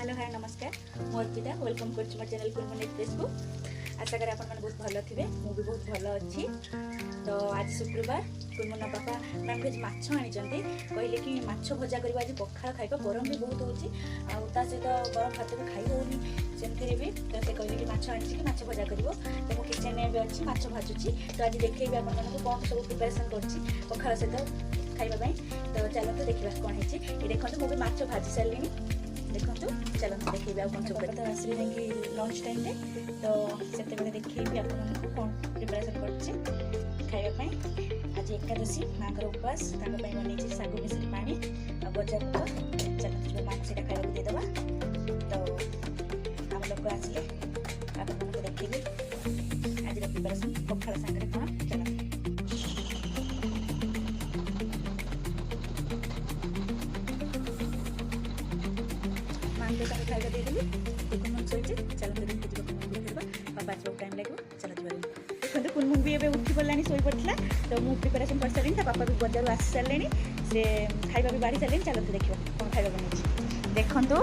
Hello hi नमस्कार मो Arpita welcome कर चैनल कुनमुन एक्सप्रेस को। आशा करें आप बहुत भल थे मुझे बहुत भल अच्छी। तो आज शुक्रवार कुनमुन पापा नॉनभेज माछ आनी कहले कि माछ भजा कर आज पखाड़ खाइबा गरम भी बहुत होची सहित गरम भात भी खाई होनी सेमती भी तो से कहले कि माछ आनी कि माछ भजा कर तो मो किचन में भी अच्छी माछ भाजुची। तो आज देखी आपको कौन सब प्रिपेरेसन कर पखाड़ सहित खाइबा। तो चलते देखा कौन है देखो मुझे माछ भाजी सारे देखो चलते देखिए कौन सब तो आसवे जाकि लंच टाइम तो से देखिए आपको कौन प्रिपेरेसन कर खाइबापी। आज एकादशी माँ उपवास बनई शाग मिश्री पानी बजा बुट चलते माँ से खाया देदेबा। तो आम लोग आसिले आपको देखिए आज प्रिपेरेसन पखाड़ सांगे कौन चलते खाଇବା ଦେଇଦେଲି କୁନମୁନ ଶୋଇଛି। ଚାଲନ୍ତୁ ଦେଖିବା କୁନମୁନ ଖେଳିବା ବାପା ଆସିବାକୁ ଟାଇମ୍ ଲାଗିବ। ଚାଲ ଯିବା। ଦେଖନ୍ତୁ କୁନମୁନ ବି ଏବେ ଉଠି ପଡ଼ିଲାଣି ଶୋଇ ପଡ଼ିଥିଲା ତ ମୁଁ ପ୍ରିପାରେସନ୍ କରିସାରିଲିଣି ତା ବାପା ବି ବଜାରରୁ ଆସି ସାରିଲେଣି ସେ ଖାଇବା ବି ବାଢ଼ି ସାରିଲେଣି। ଚାଲନ୍ତୁ ଦେଖିବା କ'ଣ ଖାଇବା ବନେଇଛି। ଦେଖନ୍ତୁ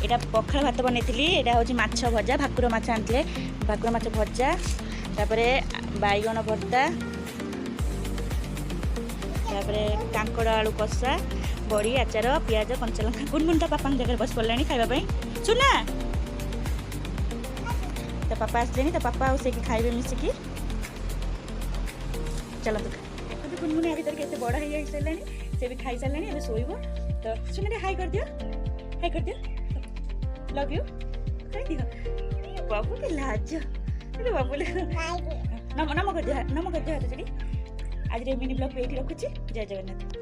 ଏଇଟା ପଖାଳ ଭାତ ବନେଇଥିଲି। ଏଇଟା ହେଉଛି ମାଛ ଭଜା ଭାକୁର ମାଛ ଆଣିଥିଲେ ଭାକୁର ମାଛ ଭଜା ତାପରେ ବାଇଗଣ ଭର୍ତ୍ତା ତାପରେ କାଙ୍କଡ଼ ଆଳୁ କଷା बड़ी आचार पियाज कंचा लंका कुनमुन ता पापा जगह बस पड़ा खाइबा सुना तो पापा आसले तो पापा से खाइबे मिसिकी। चलते देखो कुनमुन या भर के बड़ हो सारे से भी खाई सारे अब शोब। तो सुना हाई कर दियो हाई कर दियो लव यू कह दियो बाबू के लाज बाबू नम कर दियो हाथ चढ़ी। आज मिनी ब्लॉग पे रखुची। जय जगन्नाथ।